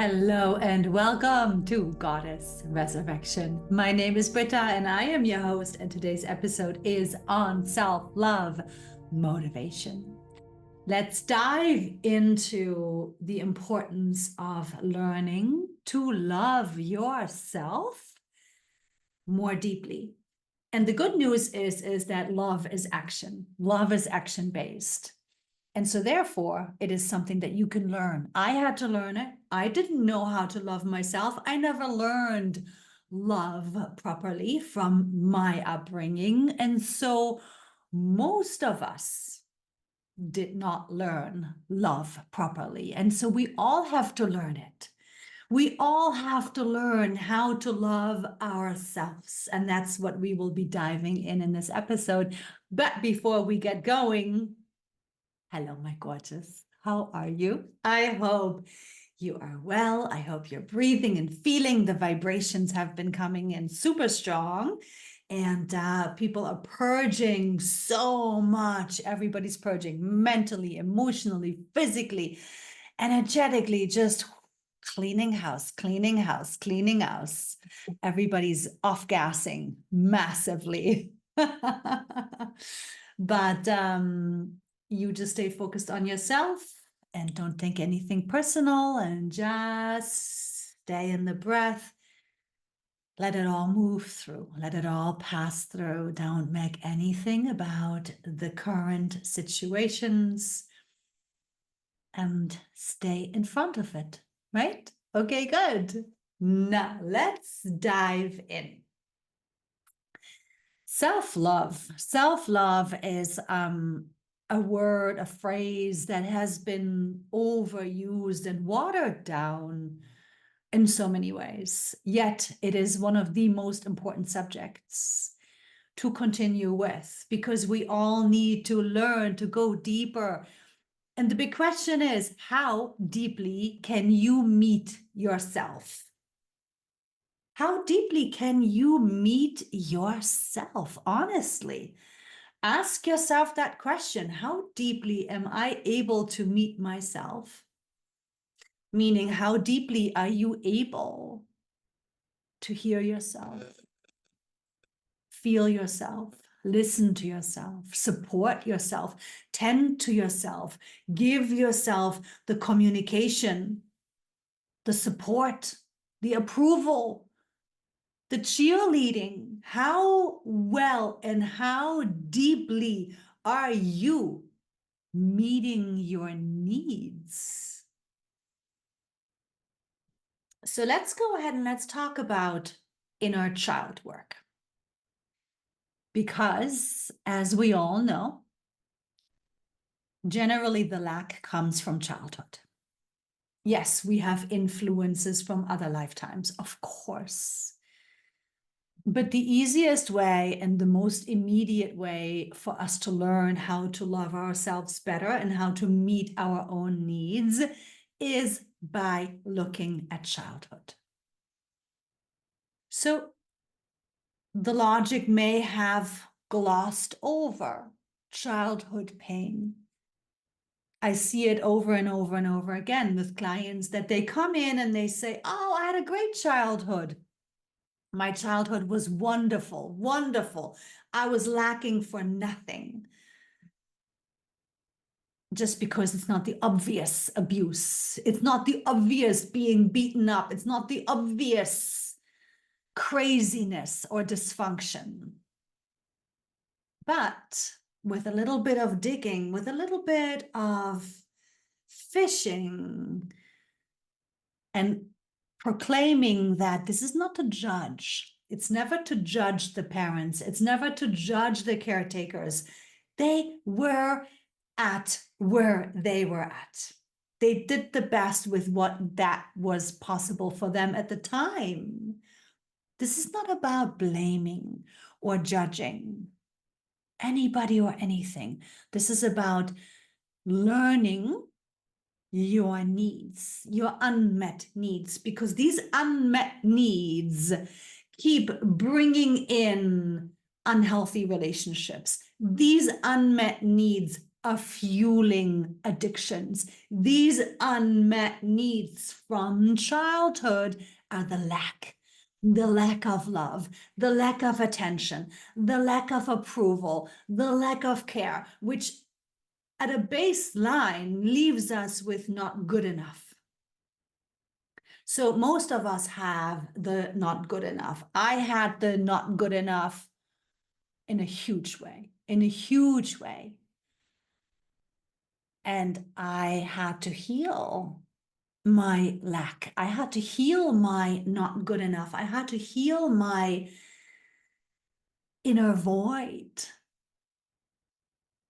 Hello and welcome to Goddess Resurrection. My name is Britta and I am your host, and today's episode is on self-love motivation. Let's dive into the importance of learning to love yourself more deeply. And the good news is that love is action. Love is action-based. And so therefore, it is something that you can learn. I had to learn it. I didn't know how to love myself. I never learned love properly from my upbringing. And so most of us did not learn love properly. And so we all have to learn it. We all have to learn how to love ourselves. And that's what we will be diving in this episode. But before we get going, hello, my gorgeous. How are you? I hope you are well. I hope you're breathing and feeling. The vibrations have been coming in super strong, and people are purging so much. Everybody's purging mentally, emotionally, physically, energetically, just cleaning house, cleaning house, cleaning house. Everybody's off-gassing massively. But you just stay focused on yourself and don't think anything personal, and just stay in the breath. Let it all move through. Let it all pass through. Don't make anything about the current situations and stay in front of it, right? Okay, good. Now let's dive in. Self-love. Self-love is a word, a phrase that has been overused and watered down in so many ways. Yet it is one of the most important subjects to continue with, because we all need to learn to go deeper. And the big question is, how deeply can you meet yourself? How deeply can you meet yourself? Honestly, ask yourself that question. How deeply am I able to meet myself? Meaning, how deeply are you able to hear yourself, feel yourself, listen to yourself, support yourself, tend to yourself, give yourself the communication, the support, the approval, the cheerleading? How well and how deeply are you meeting your needs? So let's go ahead and let's talk about inner child work. Because as we all know, generally the lack comes from childhood. Yes, we have influences from other lifetimes, of course. But the easiest way and the most immediate way for us to learn how to love ourselves better and how to meet our own needs is by looking at childhood. So the logic may have glossed over childhood pain. I see it over and over and over again with clients that they come in and they say, oh, I had a great childhood. My childhood was wonderful, wonderful. I was lacking for nothing. Just because it's not the obvious abuse. It's not the obvious being beaten up. It's not the obvious craziness or dysfunction. But with a little bit of digging, with a little bit of fishing, and proclaiming that this is not to judge. It's never to judge the parents. It's never to judge the caretakers. They were at where they were at. They did the best with what that was possible for them at the time. This is not about blaming or judging anybody or anything. This is about learning your needs, your unmet needs, because these unmet needs keep bringing in unhealthy relationships. These unmet needs are fueling addictions. These unmet needs from childhood are the lack of love, the lack of attention, the lack of approval, the lack of care, which at a baseline leaves us with not good enough. So most of us have the not good enough. I had the not good enough in a huge way, And I had to heal my lack. I had to heal my not good enough. I had to heal my inner void.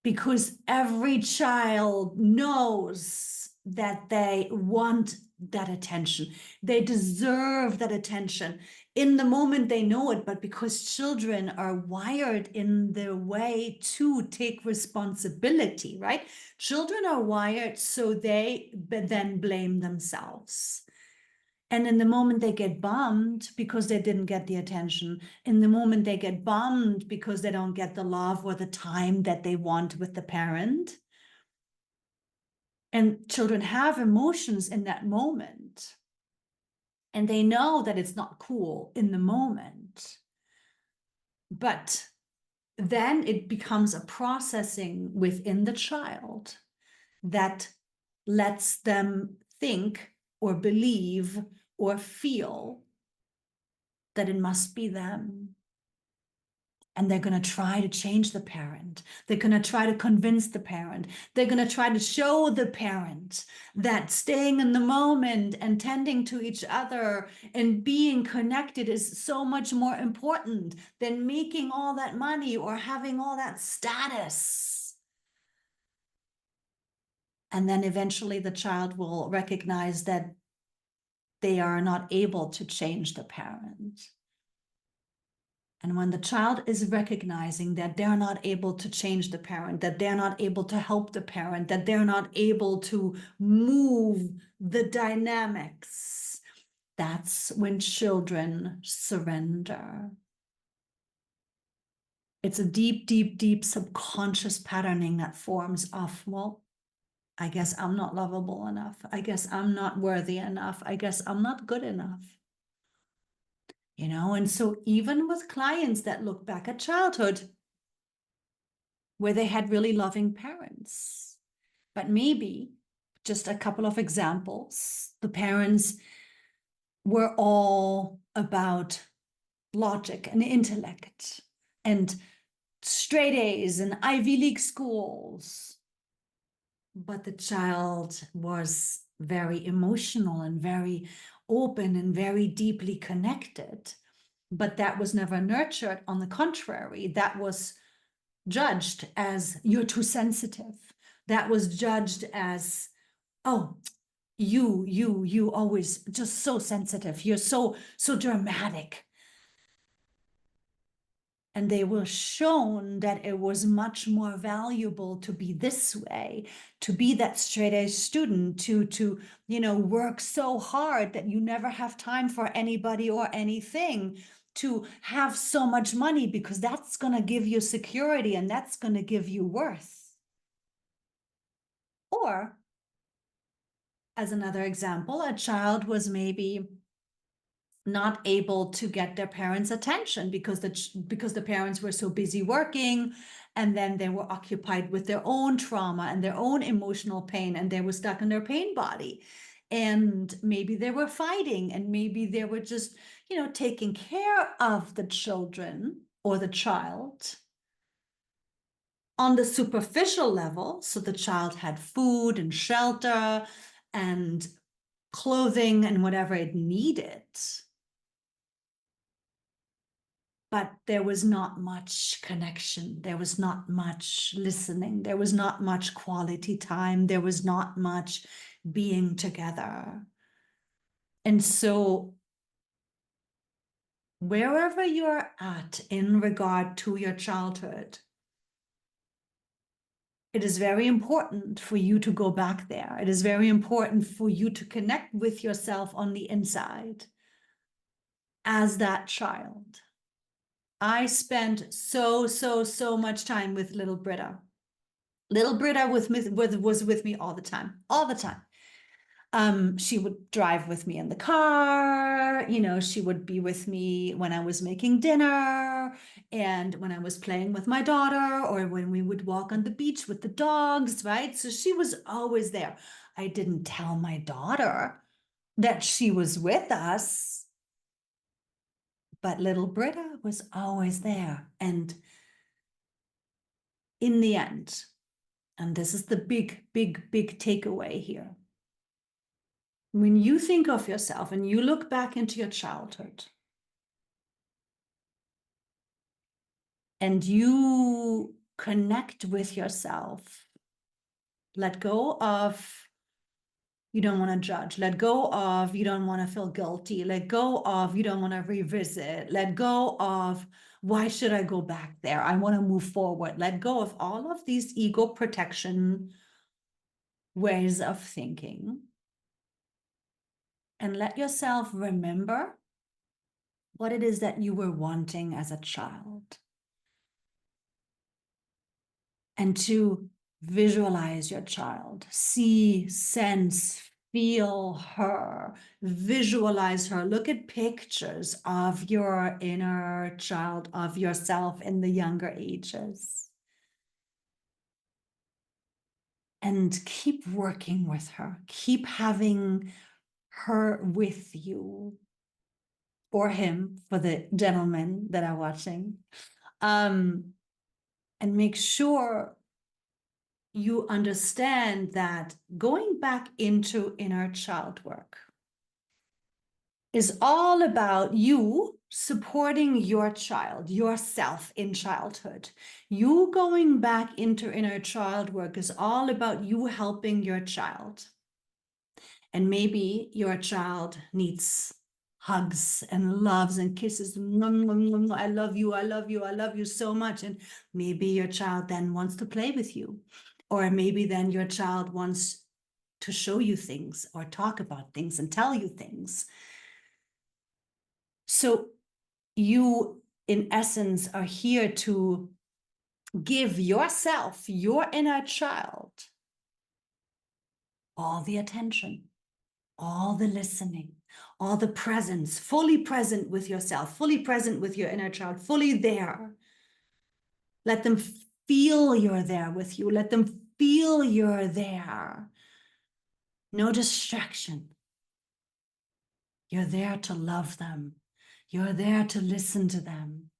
Because every child knows that they want that attention. They deserve that attention. In the moment they know it, but because children are wired in their way to take responsibility, right? Children are wired so they then blame themselves. And in the moment they get bummed because they didn't get the attention, in the moment they get bummed because they don't get the love or the time that they want with the parent. And children have emotions in that moment. And they know that it's not cool in the moment. But then it becomes a processing within the child that lets them think or believe or feel that it must be them. And they're going to try to change the parent. They're going to try to convince the parent. They're going to try to show the parent that staying in the moment and tending to each other and being connected is so much more important than making all that money or having all that status. And then eventually the child will recognize that they are not able to change the parent. And when the child is recognizing that they're not able to change the parent, that they're not able to help the parent, that they're not able to move the dynamics, that's when children surrender. It's a deep, deep, deep subconscious patterning that forms of, well, I guess I'm not lovable enough. I guess I'm not worthy enough. I guess I'm not good enough. You know, and so even with clients that look back at childhood where they had really loving parents, but maybe just a couple of examples, the parents were all about logic and intellect and straight A's and Ivy League schools, but the child was very emotional and very open and very deeply connected. But that was never nurtured. On the contrary, that was judged as you're too sensitive. That was judged as, oh, you always just so sensitive. You're so dramatic. And they were shown that it was much more valuable to be this way, to be that straight A student, to work so hard that you never have time for anybody or anything, to have so much money because that's going to give you security and that's going to give you worth. Or, as another example, a child was maybe not able to get their parents' attention because the parents were so busy working, and then they were occupied with their own trauma and their own emotional pain, and they were stuck in their pain body. And maybe they were fighting, and maybe they were just, taking care of the children or the child on the superficial level. So the child had food and shelter and clothing and whatever it needed. But there was not much connection. There was not much listening. There was not much quality time. There was not much being together. And so wherever you're at in regard to your childhood, it is very important for you to go back there. It is very important for you to connect with yourself on the inside as that child. I spent so much time with little Britta. Little Britta was with me all the time, all the time. She would drive with me in the car, she would be with me when I was making dinner and when I was playing with my daughter or when we would walk on the beach with the dogs, right? So she was always there. I didn't tell my daughter that she was with us, but little Britta was always there. And in the end, and this is the big, big, big takeaway here. When you think of yourself and you look back into your childhood and you connect with yourself, let go of you don't want to judge, let go of you don't want to feel guilty, let go of you don't want to revisit, let go of why should I go back there? I want to move forward. Let go of all of these ego protection ways of thinking and let yourself remember what it is that you were wanting as a child. And to visualize your child, see, sense, feel her, visualize her, look at pictures of your inner child, of yourself in the younger ages. And keep working with her, keep having her with you, or him for the gentlemen that are watching. And make sure you understand that going back into inner child work is all about you supporting your child, yourself in childhood. You going back into inner child work is all about you helping your child. And maybe your child needs hugs and loves and kisses. I love you, I love you, I love you so much. And maybe your child then wants to play with you. Or maybe then your child wants to show you things or talk about things and tell you things. So you, in essence, are here to give yourself, your inner child, all the attention, all the listening, all the presence, fully present with yourself, fully present with your inner child, fully there. Let them feel you're there with you. Let them feel you're there. No distraction. You're there to love them. You're there to listen to them.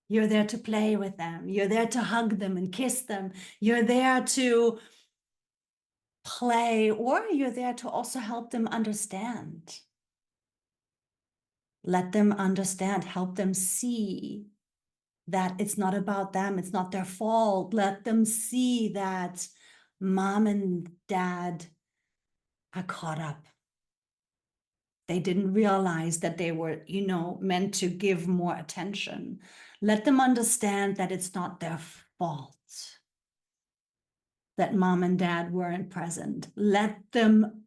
You're there to play with them. You're there to hug them and kiss them. You're there to play, or you're there to also help them understand. Let them understand, help them see that it's not about them, it's not their fault. Let them see that mom and dad are caught up. They didn't realize that they were, meant to give more attention. Let them understand that it's not their fault that mom and dad weren't present. Let them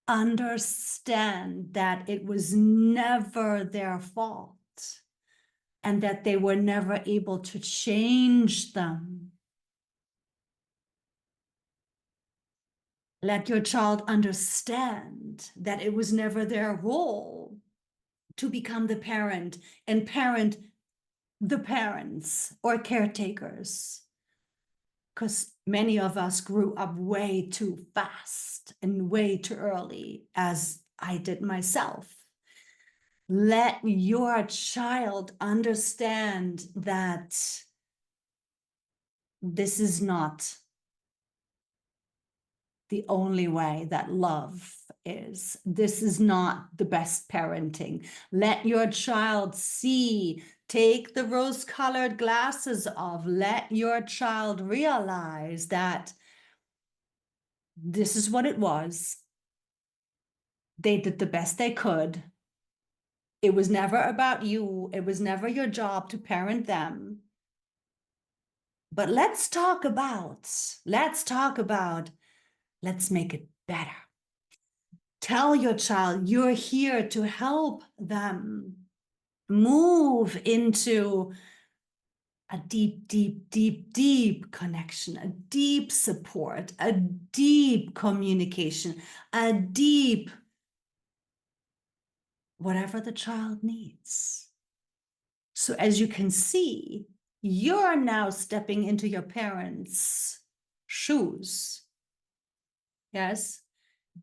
understand that it was never their fault and that they were never able to change them. Let your child understand that it was never their role to become the parent and parent the parents or caretakers. Because many of us grew up way too fast and way too early, as I did myself. Let your child understand that this is not the only way that love is. This is not the best parenting. Let your child see, take the rose-colored glasses off. Let your child realize that this is what it was. They did the best they could. It was never about you. It was never your job to parent them. But let's make it better. Tell your child you're here to help them move into a deep, deep, deep, deep connection, a deep support, a deep communication, a deep whatever the child needs. So as you can see, you're now stepping into your parents' shoes. Yes?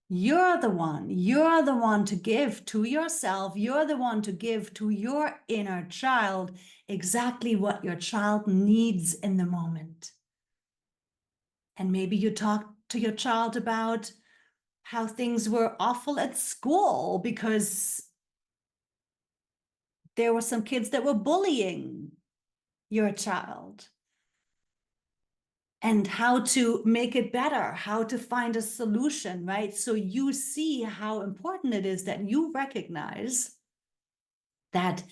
You're the one to give to yourself. You're the one to give to your inner child exactly what your child needs in the moment. And maybe you talk to your child about how things were awful at school because there were some kids that were bullying your child, and how to make it better, how to find a solution, right? So you see how important it is that you recognize that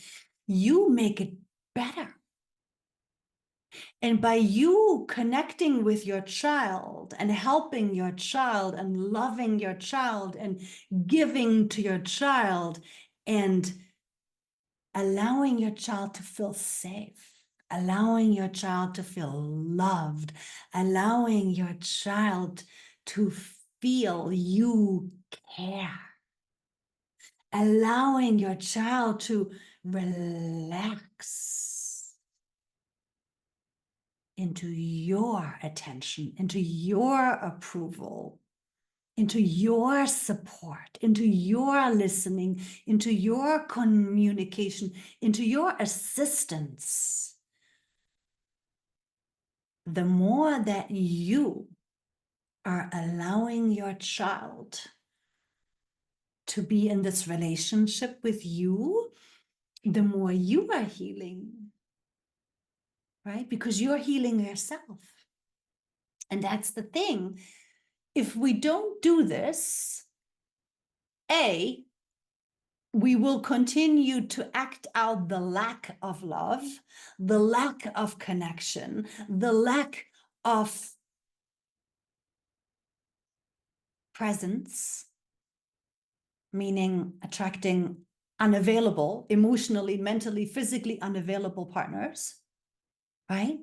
you make it better. And by you connecting with your child and helping your child and loving your child and giving to your child and allowing your child to feel safe, allowing your child to feel loved, allowing your child to feel you care, allowing your child to relax into your attention, into your approval, into your support, into your listening, into your communication, into your assistance. The more that you are allowing your child to be in this relationship with you, the more you are healing, right? Because you're healing yourself. And that's the thing. If we don't do this, we will continue to act out the lack of love, the lack of connection, the lack of presence, meaning attracting unavailable, emotionally, mentally, physically unavailable partners, right?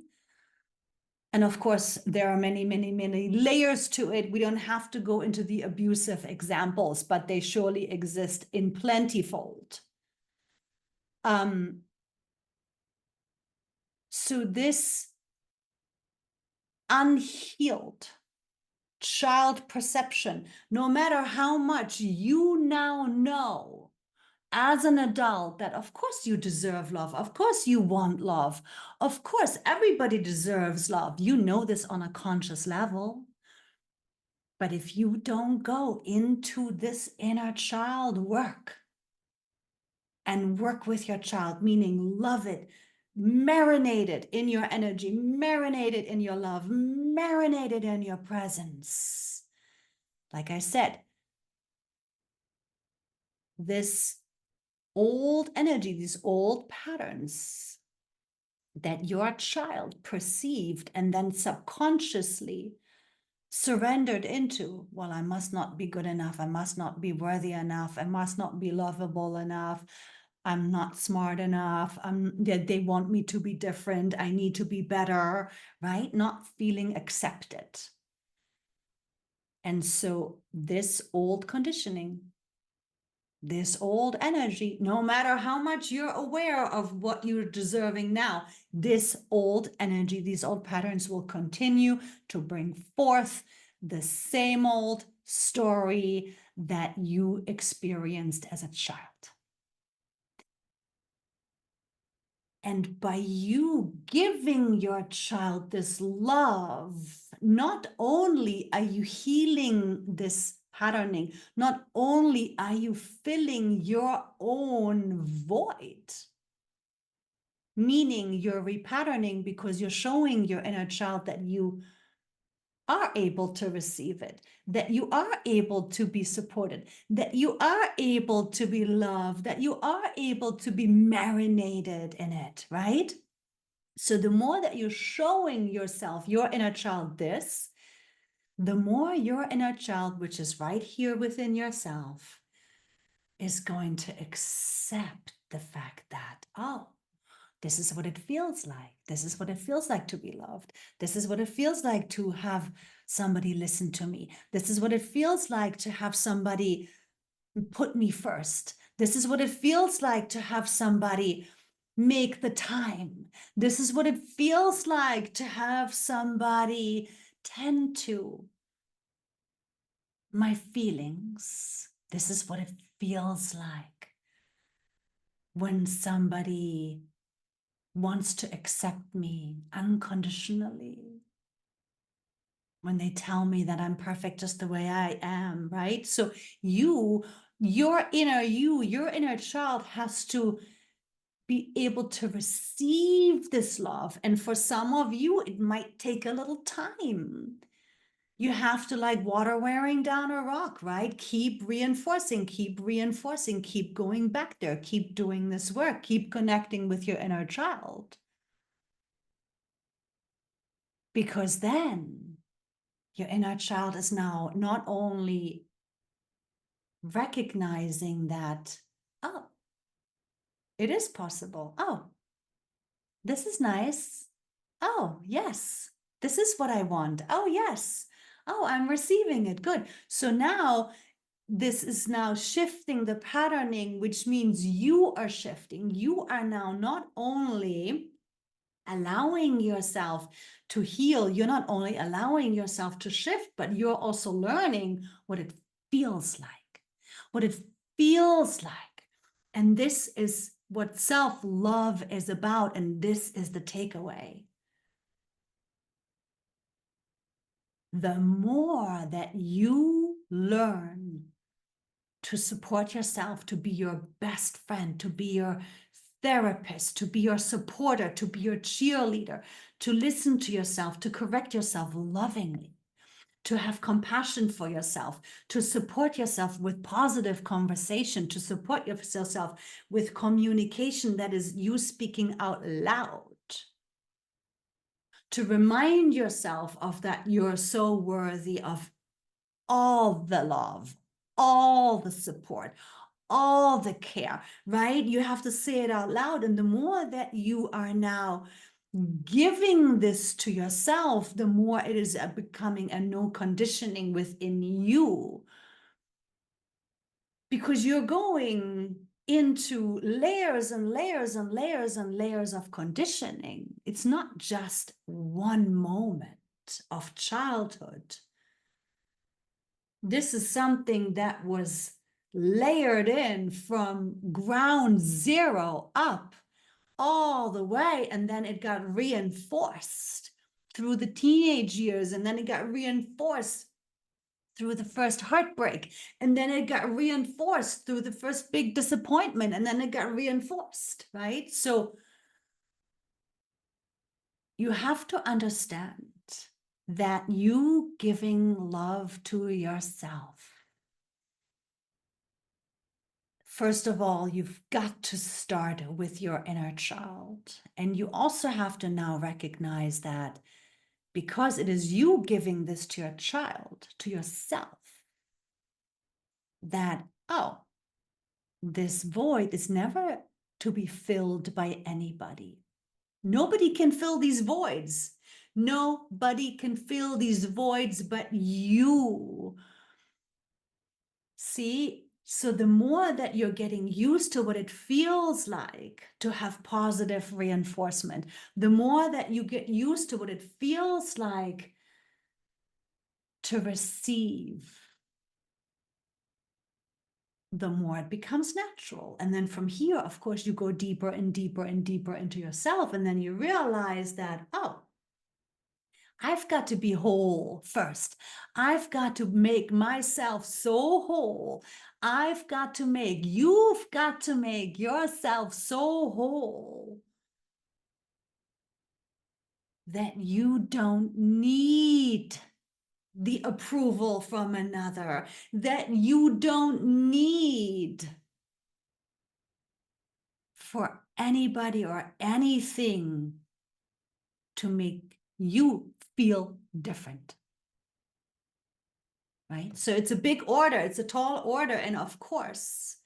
And of course, there are many, many, many layers to it. We don't have to go into the abusive examples, but they surely exist in plentyfold. So this unhealed child perception, no matter how much you now know as an adult that of course you deserve love, of course you want love, of course everybody deserves love. You know this on a conscious level. But if you don't go into this inner child work and work with your child, meaning love it, marinate it in your energy, marinate it in your love, marinate it in your presence. Like I said, this old energy, these old patterns that your child perceived and then subconsciously surrendered into, well, I must not be good enough, I must not be worthy enough, I must not be lovable enough, I'm not smart enough, they want me to be different, I need to be better, right? Not feeling accepted. And so this old conditioning, this old energy, no matter how much you're aware of what you're deserving now, this old energy, these old patterns will continue to bring forth the same old story that you experienced as a child. And by you giving your child this love, not only are you healing this patterning, not only are you filling your own void, meaning you're repatterning because you're showing your inner child that you are able to receive it, that you are able to be supported, that you are able to be loved, that you are able to be marinated in it, right? So the more that you're showing yourself, your inner child, this, the more your inner child, which is right here within yourself, is going to accept the fact that, oh, This is what it feels like. This is what it feels like to be loved. This is what it feels like to have somebody listen to me. This is what it feels like to have somebody put me first. This is what it feels like to have somebody make the time. This is what it feels like to have somebody tend to my feelings. This is what it feels like when somebody wants to accept me unconditionally, when they tell me that I'm perfect just the way I am, right? So your inner child has to be able to receive this love. And for some of you, it might take a little time. You have to, like water wearing down a rock, right? Keep reinforcing, keep going back there, keep doing this work, keep connecting with your inner child. Because then your inner child is now not only recognizing that, oh, it is possible. Oh, this is nice. Oh, yes, this is what I want. Oh, yes. Oh, I'm receiving it. Good. So now this is now shifting the patterning, which means you are shifting. You are now not only allowing yourself to heal, you're not only allowing yourself to shift, but you're also learning what it feels like, what it feels like. And this is what self-love is about. And this is the takeaway. The more that you learn to support yourself, to be your best friend, to be your therapist, to be your supporter, to be your cheerleader, to listen to yourself, to correct yourself lovingly, to have compassion for yourself, to support yourself with positive conversation, to support yourself with communication that is you speaking out loud, to remind yourself of that you're so worthy of all the love, all the support, all the care, right? You have to say it out loud. And the more that you are now giving this to yourself, the more it is becoming a no conditioning within you. Because you're going into layers and layers and layers and layers of conditioning. It's not just one moment of childhood. This is something that was layered in from ground zero up all the way. And then it got reinforced through the teenage years. And then it got reinforced through the first heartbreak. And then it got reinforced through the first big disappointment. And then it got reinforced, right? So you have to understand that you giving love to yourself, first of all, you've got to start with your inner child. And you also have to now recognize that because it is you giving this to your child, to yourself, that, oh, this void is never to be filled by anybody. Nobody can fill these voids. Nobody can fill these voids but you. See? So the more that you're getting used to what it feels like to have positive reinforcement, the more that you get used to what it feels like to receive, the more it becomes natural. And then from here, of course, you go deeper and deeper and deeper into yourself. And then you realize that, oh, I've got to be whole first. I've got to make myself so whole. You've got to make yourself so whole that you don't need the approval from another, that you don't need for anybody or anything to make you feel different. Right? So it's a big order, it's a tall order. And of course,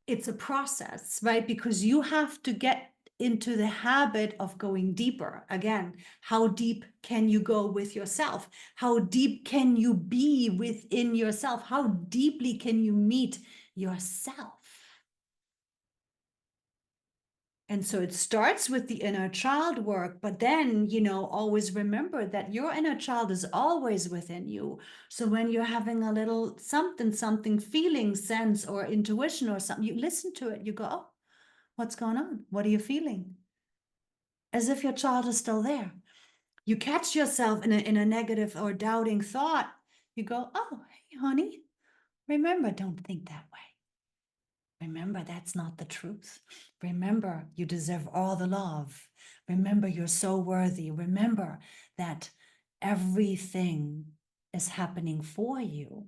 it's a process, right? Because you have to get into the habit of going deeper. Again, how deep can you go with yourself? How deep can you be within yourself? How deeply can you meet yourself? And so it starts with the inner child work, but then, always remember that your inner child is always within you. So when you're having a little something, feeling, sense, or intuition or something, you listen to it, you go, oh, what's going on? What are you feeling? As if your child is still there. You catch yourself in a negative or doubting thought, you go, oh, hey, honey, remember, don't think that way. Remember, that's not the truth. Remember, you deserve all the love. Remember, you're so worthy. Remember that everything is happening for you.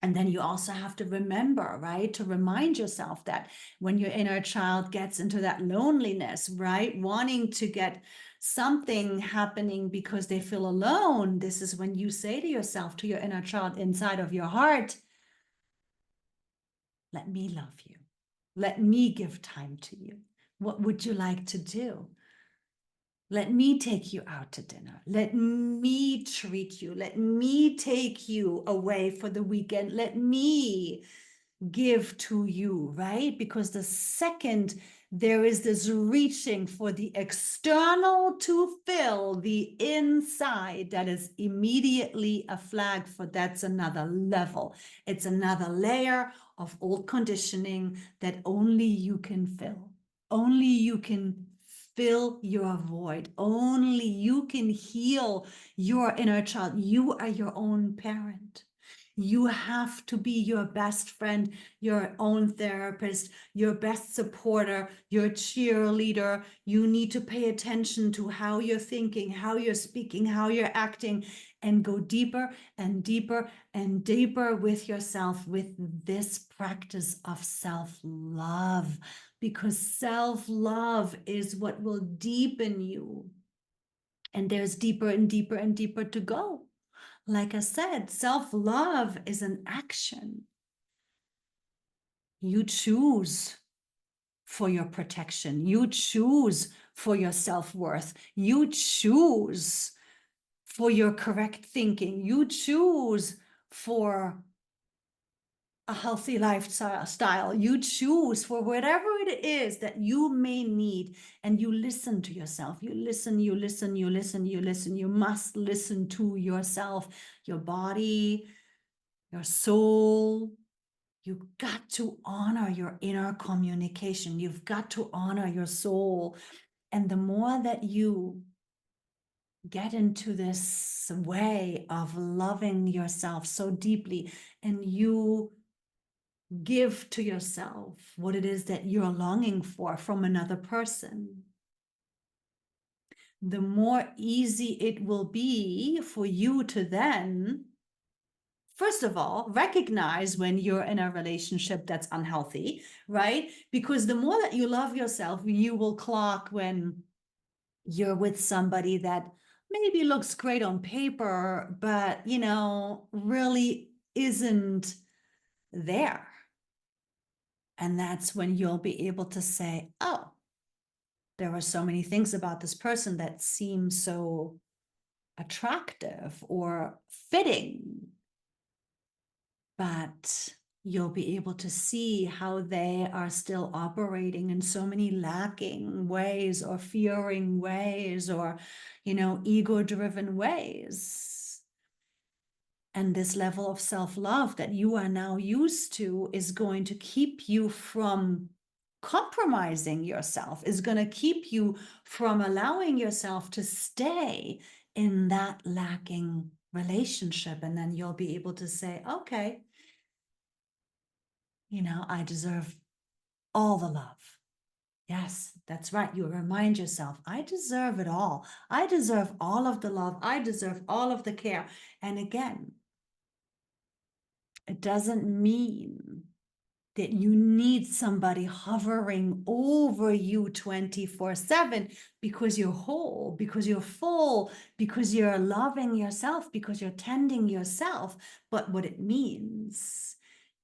And then you also have to remember, right, to remind yourself that when your inner child gets into that loneliness, right, wanting to get something happening because they feel alone, this is when you say to yourself, to your inner child inside of your heart, let me love you. Let me give time to you. What would you like to do? Let me take you out to dinner. Let me treat you. Let me take you away for the weekend. Let me give to you, right? Because the second there is this reaching for the external to fill the inside, that is immediately a flag for that's another level. It's another layer of old conditioning that only you can fill. Only you can fill your void. Only you can heal your inner child. You are your own parent. You have to be your best friend, your own therapist, your best supporter, your cheerleader. You need to pay attention to how you're thinking, how you're speaking, how you're acting, and go deeper and deeper and deeper with yourself with this practice of self-love, because self-love is what will deepen you. And there's deeper and deeper and deeper to go. Like I said, self-love is an action. You choose for your protection. You choose for your self-worth. You choose for your correct thinking. You choose for a healthy lifestyle. You choose for whatever it is that you may need, and you listen to yourself. You listen, you listen, you listen, you listen. You must listen to yourself, your body, your soul. You've got to honor your inner communication. You've got to honor your soul. And the more that you get into this way of loving yourself so deeply, and you give to yourself what it is that you're longing for from another person, the more easy it will be for you to then, first of all, recognize when you're in a relationship that's unhealthy, right? Because the more that you love yourself, you will clock when you're with somebody that maybe looks great on paper, but, really isn't there. And that's when you'll be able to say, oh, there are so many things about this person that seem so attractive or fitting, but you'll be able to see how they are still operating in so many lacking ways or fearing ways or, ego-driven ways. And this level of self-love that you are now used to is going to keep you from compromising yourself, is going to keep you from allowing yourself to stay in that lacking relationship. And then you'll be able to say, okay, I deserve all the love. Yes, that's right. You remind yourself, I deserve it all. I deserve all of the love. I deserve all of the care. And again, it doesn't mean that you need somebody hovering over you 24/7 because you're whole, because you're full, because you're loving yourself, because you're tending yourself. But what it means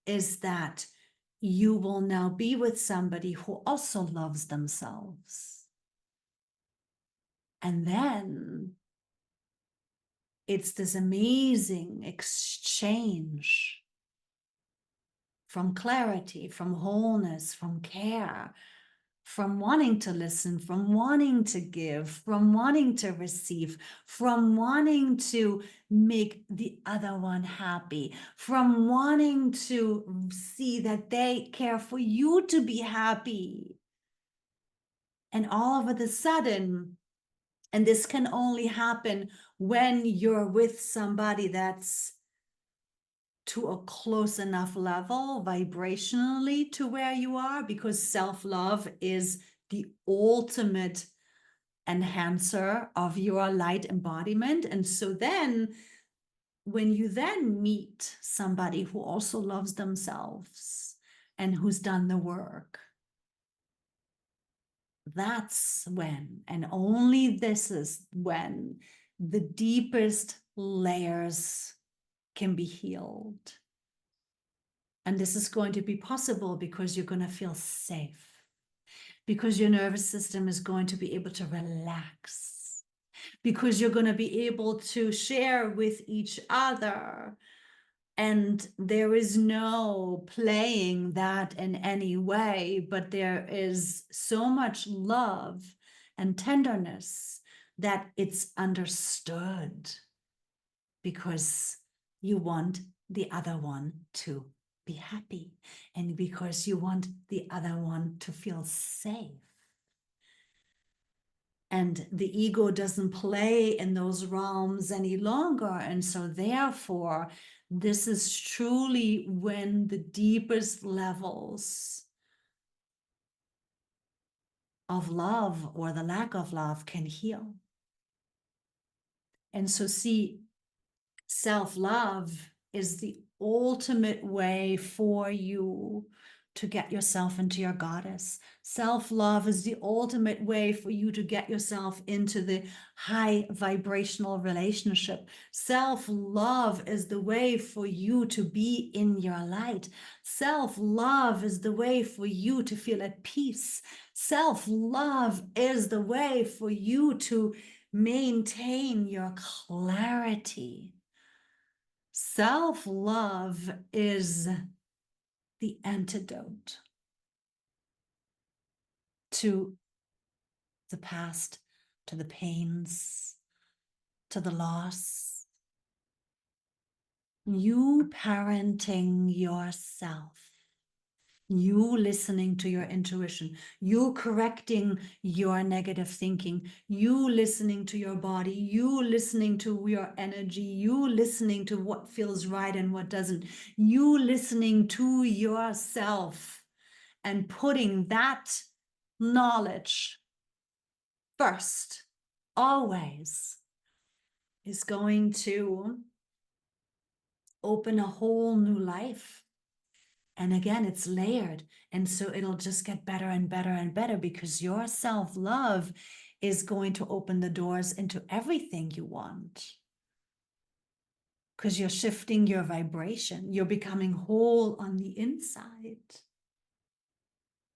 is that you will now be with somebody who also loves themselves. And then it's this amazing exchange from clarity, from wholeness, from care, from wanting to listen, from wanting to give, from wanting to receive, from wanting to make the other one happy, from wanting to see that they care for you to be happy. And all of a sudden, and this can only happen when you're with somebody that's to a close enough level vibrationally to where you are, because self-love is the ultimate enhancer of your light embodiment. And so then when you then meet somebody who also loves themselves and who's done the work, that's when, and only this is when, the deepest layers can be healed. And this is going to be possible because you're going to feel safe, because your nervous system is going to be able to relax, because you're going to be able to share with each other. And there is no playing that in any way, but there is so much love and tenderness that it's understood, because you want the other one to be happy, and because you want the other one to feel safe. And the ego doesn't play in those realms any longer. And so therefore, this is truly when the deepest levels of love, or the lack of love, can heal. And so see, self-love is the ultimate way for you to get yourself into your goddess. Self-love is the ultimate way for you to get yourself into the high vibrational relationship. Self-love is the way for you to be in your light. Self-love is the way for you to feel at peace. Self-love is the way for you to maintain your clarity. Self-love is the antidote to the past, to the pains, to the loss. You parenting yourself, you listening to your intuition, you correcting your negative thinking, you listening to your body, you listening to your energy, you listening to what feels right and what doesn't, you listening to yourself and putting that knowledge first, always, is going to open a whole new life. And again, it's layered. And so it'll just get better and better and better, because your self-love is going to open the doors into everything you want. Because you're shifting your vibration. You're becoming whole on the inside.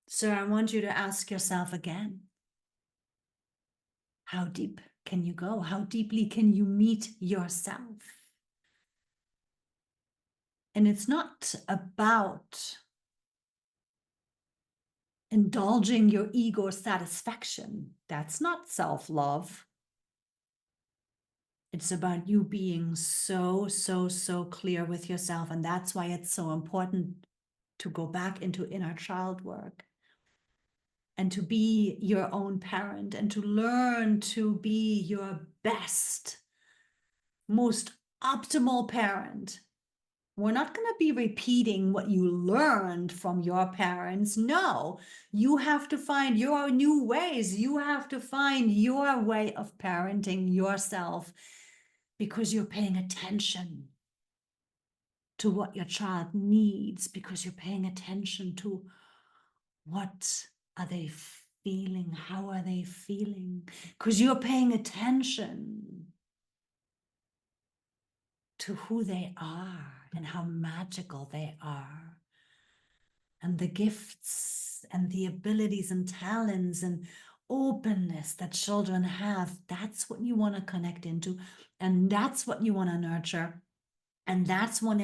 So I want you to ask yourself again, how deep can you go? How deeply can you meet yourself? And it's not about indulging your ego satisfaction. That's not self-love. It's about you being so clear with yourself. And that's why it's so important to go back into inner child work and to be your own parent and to learn to be your best, most optimal parent. We're not going to be repeating what you learned from your parents. No, you have to find your new ways. You have to find your way of parenting yourself, because you're paying attention to what your child needs, because you're paying attention to what are they feeling, how are they feeling, because you're paying attention to who they are and how magical they are, and the gifts and the abilities and talents and openness that children have, that's what you want to connect into, and that's what you want to nurture, and that's what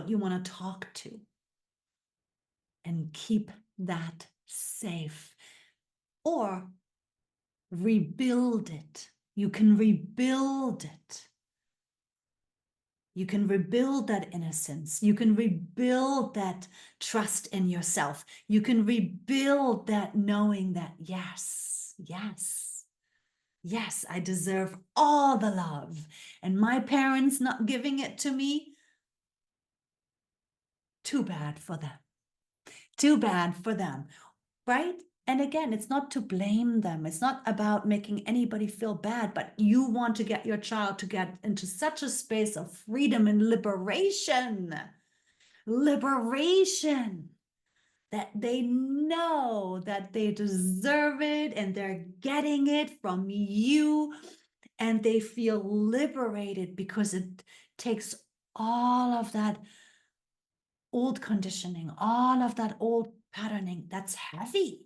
you want to talk to, and keep that safe, or rebuild it. You can rebuild it. You can rebuild that innocence. You can rebuild that trust in yourself. You can rebuild that knowing that, yes, I deserve all the love. And my parents not giving it to me, too bad for them. Too bad for them, right? And again, it's not to blame them. It's not about making anybody feel bad, but you want to get your child to get into such a space of freedom and liberation, that they know that they deserve it and they're getting it from you, and they feel liberated because it takes all of that old conditioning, all of that old patterning that's heavy.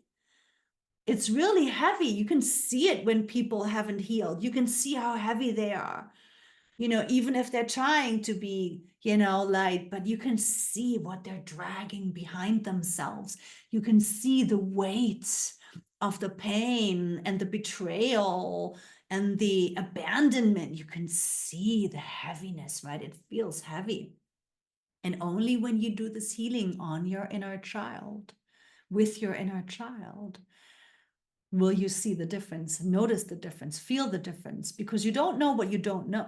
It's really heavy. You can see it when people haven't healed. You can see how heavy they are. Even if they're trying to be, light, but you can see what they're dragging behind themselves. You can see the weight of the pain and the betrayal and the abandonment. You can see the heaviness, right? It feels heavy. And only when you do this healing on your inner child, with your inner child, will you see the difference, notice the difference, feel the difference, because you don't know what you don't know.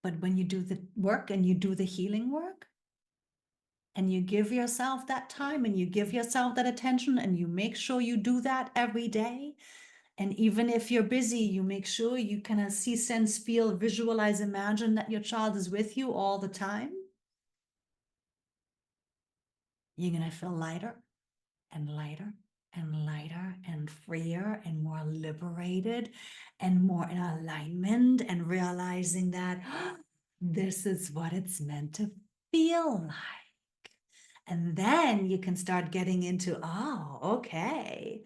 But when you do the work and you do the healing work, and you give yourself that time and you give yourself that attention, and you make sure you do that every day, and even if you're busy, you make sure you kind of see, sense, feel, visualize, imagine that your child is with you all the time, you're going to feel lighter and lighter and lighter and freer and more liberated and more in alignment, and realizing that this is what it's meant to feel like. And then you can start getting into, okay,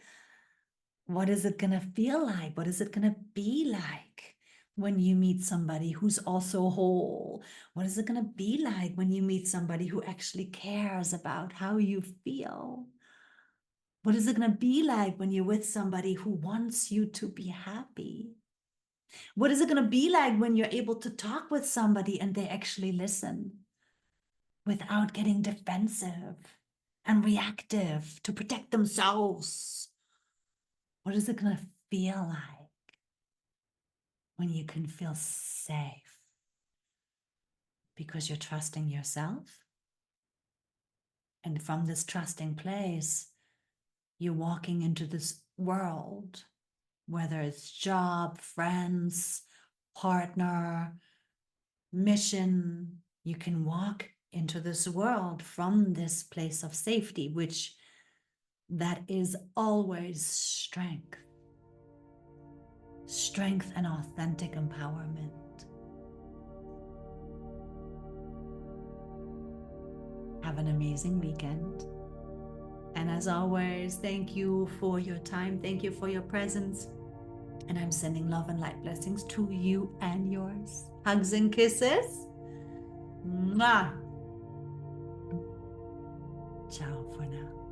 what is it going to feel like? What is it going to be like when you meet somebody who's also whole? What is it going to be like when you meet somebody who actually cares about how you feel? What is it going to be like when you're with somebody who wants you to be happy? What is it going to be like when you're able to talk with somebody and they actually listen without getting defensive and reactive to protect themselves? What is it going to feel like when you can feel safe because you're trusting yourself? And from this trusting place, you're walking into this world, whether it's job, friends, partner, mission, you can walk into this world from this place of safety, which that is always strength and authentic empowerment. Have an amazing weekend. And as always, thank you for your time. Thank you for your presence. And I'm sending love and light blessings to you and yours. Hugs and kisses. Mwah. Ciao for now.